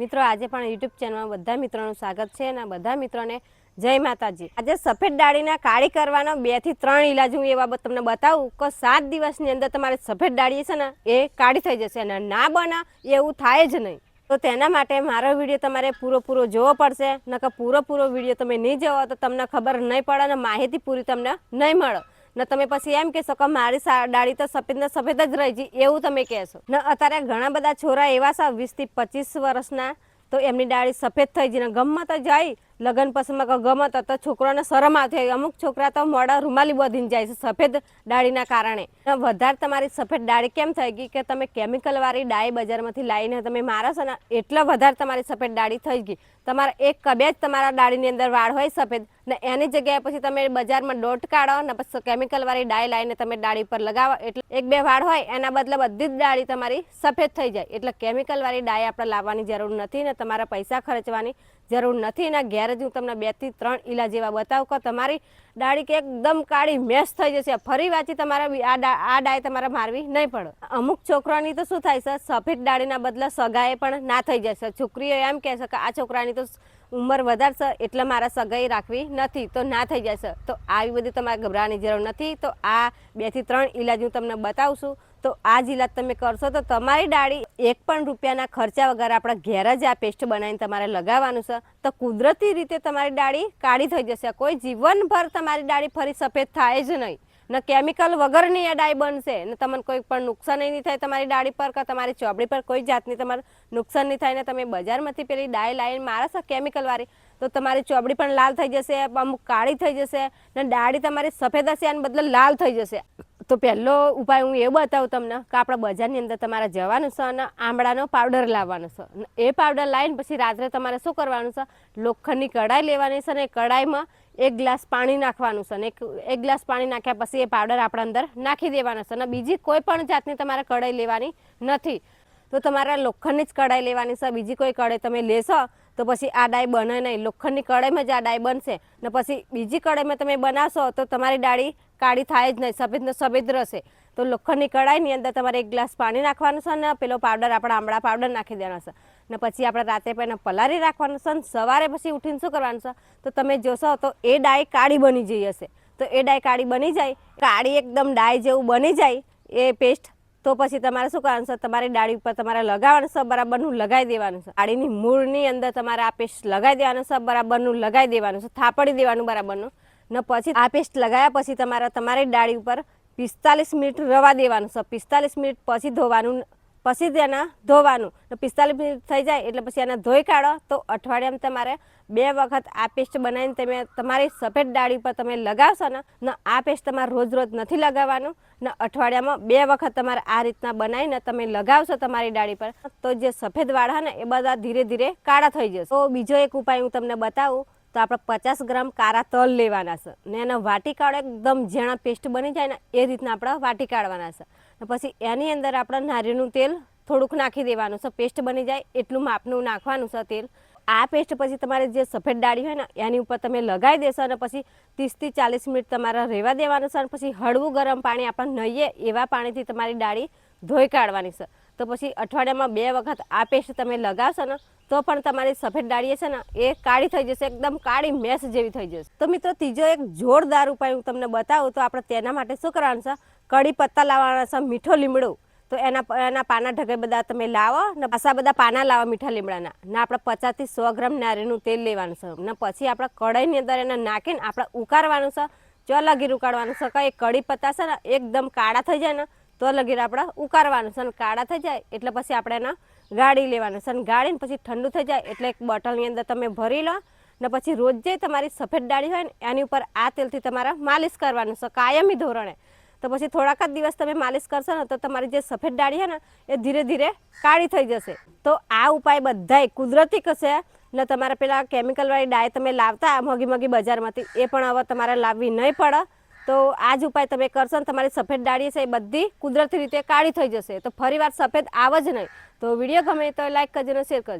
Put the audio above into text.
મિત્રો આજે પણ YouTube ચેનલમાં બધા મિત્રોનું સ્વાગત છે અને બધા મિત્રોને જય માતાજી। આજે સફેદ ડાળીના કાળી કરવાનો 2 થી 3 ઈલાજ હું એ બાબત તમને બતાવું કે 7 દિવસની અંદર તમારે સફેદ ડાળી છે ને એ કાળી થઈ જશે અને ના બના એવું થાય જ નહીં। તો તેના માટે મારો વિડીયો તમારે પૂરો જોવો પડશે, નકર પૂરો વિડીયો તમે નહીં જોવો તો તમને ખબર નહીં પડે અને માહિતી પૂરી તમને નહીં મળે ને તમે પછી એમ કહેશો કે મારી ડાળી તો સફેદ ને સફેદ જ રહી ગઈ એવું તમે કહેશો ને। અત્યારે ઘણા બધા છોરા એવા છે 20 થી 25 વર્ષના તો એમની ડાળી સફેદ થઈ જઈને ગમે તો જાય લગ્ન પસંદમાં ગમે તો છોકરાને શરમ આવતી હોય। અમુક છોકરા તો મોડા રૂમાલી બધીને જાય છે સફેદ ડાળીના કારણે। વધારે તમારી સફેદ ડાળી કેમ થઈ ગઈ કે તમે કેમિકલવાળી ડાળી બજારમાંથી લાવીને તમે મારો છો ને એટલે વધારે તમારી સફેદ ડાળી થઈ ગઈ। તમારા એક કબે જ તમારા ડાળીની અંદર વાળ હોય સફેદ ને એની જગ્યાએ પછી તમે બજારમાં દોટ કાઢો ને પછી કેમિકલવાળી ડાળી લાવીને તમે ડાળી પર લગાવો એટલે એક બે વાળ હોય એના બદલે બધી જ ડાળી તમારી સફેદ થઈ જાય। એટલે કેમિકલવાળી ડાળી આપણે લાવવાની જરૂર નથી ને તમારા પૈસા ખર્ચવાની જરૂર નથી ને ઘેર જ હું તમને 2 થી 3 ઈલાજ એવા બતાવું કે તમારી ડાળી કે એકદમ કાળી મેશ થઈ જશે। ફરી વાંચી તમારે આ ડાળી તમારે મારવી નહીં પડે। અમુક છોકરાની તો શું થાય છે સફેદ ડાળીના બદલે સગાઈ પણ ના થઈ જશે। છોકરીઓ એમ કહે છે કે આ છોકરાની તો ઉંમર વધારે છે એટલે મારા સગાઈ રાખવી નથી તો ના થઈ જશે। તો આવી બધી તમારે ગભરાવાની જરૂર નથી। તો આ 2 થી 3 ઈલાજ હું તમને બતાવશું। તો આ જ ઈલાજ તમે કરશો તો તમારી ડાળી એક પણ રૂપિયાના ખર્ચા વગર આપણે ઘેર જ આ પેસ્ટ બનાવીને તમારે લગાવવાનું છે તો કુદરતી રીતે તમારી ડાળી કાળી થઈ જશે। કોઈ જીવનભર તમારી ડાળી ફરી સફેદ થાય જ નહીં ને કેમિકલ વગરની આ ડાળી બનશે ને તમને કોઈ પણ નુકસાન નહીં થાય તમારી ડાળી પર કે તમારી ચોપડી પર કોઈ જાતની તમારે નુકસાન નહીં થાય ને તમે બજારમાંથી પેલી ડાળી લાવીને મારો છો કેમિકલવાળી તો તમારી ચોપડી પણ લાલ થઈ જશે, અમુક કાળી થઈ જશે ને ડાળી તમારી સફેદ હશે આને બદલે લાલ થઈ જશે। તો પહેલો ઉપાય હું એવું બતાવું તમને કે આપણે બજારની અંદર તમારે જવાનું છે અને આમળાનો પાવડર લાવવાનો છે। એ પાવડર લાવીને પછી રાત્રે તમારે શું કરવાનું છે લોખંડની કઢાઈ લેવાની છે અને એ કઢાઈમાં 1 ગ્લાસ પાણી નાખવાનું છે અને એક ગ્લાસ પાણી નાખ્યા પછી એ પાવડર આપણે અંદર નાખી દેવાનો છે અને બીજી કોઈ પણ જાતની તમારે કઢાઈ લેવાની નથી। તો તમારે લોખંડની જ કઢાઈ લેવાની છે, બીજી કોઈ કઢાઈ તમે લેશો તો પછી આ ડાળી બને નહીં। લોખંડની કઢાઈમાં જ આ ડાળી બનશે ને પછી બીજી કઢાઈમાં તમે બનાવશો તો તમારી ડાળી કાળી થાય જ નહીં, સફેદ ને સફેદ રહેશે। તો લોખંડની કઢાઈની અંદર તમારે 1 ગ્લાસ પાણી નાખવાનું છે અને પેલો પાવડર આપણે આમળા પાવડર નાખી દેવાનો છે ને પછી આપણે રાત્રે પહેલાં પલાળી રાખવાનું છે અને સવારે પછી ઉઠીને શું કરવાનું છે તો તમે જોશો તો એ ડાળી કાળી બની જઈ હશે। તો એ ડાળી કાળી બની જાય, કાળી એકદમ ડાળી જેવું બની જાય એ પેસ્ટ તો પછી તમારે શું કરવાનું છે તમારી ડાળી ઉપર તમારે લગાવવાનું છે, બરાબરનું લગાવી દેવાનું છે। ડાળીની મૂળની અંદર તમારે આ પેસ્ટ લગાવી દેવાનું છે, બરાબરનું લગાવી દેવાનું છે, થાપડી દેવાનું બરાબરનું ને પછી આ પેસ્ટ લગાવ્યા પછી તમારે તમારી ડાળી ઉપર 45 મિનિટ રવા દેવાનું છે। 45 મિનિટ પછી ધોવાનું, પછી તેને ધોવાનું ને 45 મિનિટ થઈ જાય એટલે પછી એને ધોઈ કાઢો। તો અઠવાડિયામાં તમારે 2 વખત આ પેસ્ટ બનાવીને તમે તમારી સફેદ ડાળી પર તમે લગાવશો ને આ પેસ્ટ તમારે રોજ નથી લગાવવાનું ને અઠવાડિયામાં 2 વખત તમારે આ રીતના બનાવીને તમે લગાવશો તમારી ડાળી પર તો જે સફેદ વાળ છે ને એ બધા ધીરે ધીરે કાળા થઈ જશે। તો બીજો એક ઉપાય હું તમને બતાવું તો આપણે 50 ગ્રામ કાળા તલ લેવાના છે ને એને વાટી કાઢો એકદમ જેણા પેસ્ટ બની જાય ને એ રીતના આપણે વાટી કાઢવાના છે ને પછી એની અંદર આપણે નારિયેળનું તેલ થોડુંક નાખી દેવાનું છે, પેસ્ટ બની જાય એટલું માપનું નાખવાનું છે તેલ। આ પેસ્ટ પછી તમારે જે સફેદ ડાળી હોય ને એની ઉપર તમે લગાવી દેશો અને પછી 30 થી 40 મિનિટ તમારે રહેવા દેવાનું છે અને પછી હળવું ગરમ પાણી આપણે નહીએ એવા પાણીથી તમારી ડાળી ધોઈ કાઢવાની છે। તો પછી અઠવાડિયામાં 2 વખત આ પેસ્ટ તમે લગાવશો ને તો પણ તમારી સફેદ ડાળી છે ને એ કાળી થઈ જશે, એકદમ કાળી મેશ જેવી થઈ જશે। તો મિત્રો ત્રીજો એક જોરદાર ઉપાય હું તમને બતાવું તો આપણે તેના માટે શું કરવાનું છે કડી પત્તા લાવવાના છે, મીઠો લીમડો તો એના પાના ઢગે બધા તમે લાવો ને પાછા બધા પાના લાવો મીઠા લીમડાના ને આપણે 50 થી 100 ગ્રામ નારિયેળનું તેલ લેવાનું છે ને પછી આપણે કઢાઈની અંદર એને નાખીને આપણે ઉકાળવાનું છે। જો લગીર ઉકાળવાનું છે કે એ કડી પત્તા છે ને એકદમ કાળા થઈ જાય ને તો લગીર આપણે ઉકાળવાનું છે અને કાળા થઈ જાય એટલે પછી આપણે એને ગાળી લેવાનું છે અને ગાળીને પછી ઠંડુ થઈ જાય એટલે એક બોટલની અંદર તમે ભરી લો ને પછી રોજ જે તમારી સફેદ ડાળી હોય ને એની ઉપર આ તેલથી તમારે માલિશ કરવાનું છે કાયમી ધોરણે। તો પછી થોડાક જ દિવસ તમે માલિશ કરશો ને તો તમારી જે સફેદ ડાળી છે ને એ ધીરે ધીરે કાળી થઈ જશે। તો આ ઉપાય બધાય કુદરતી કશે ને તમારે પેલા કેમિકલવાળી ડાળી તમે લાવતા મોંઘી બજારમાંથી એ પણ હવે તમારે લાવવી નહીં પડે। તો આ જ ઉપાય તમે કરશો ને તમારી સફેદ ડાળી છે એ બધી કુદરતી રીતે કાળી થઈ જશે। તો ફરીવાર સફેદ આવે જ નહીં। તો વિડીયો ગમે તો લાઈક કરજો અને શેર કરજો।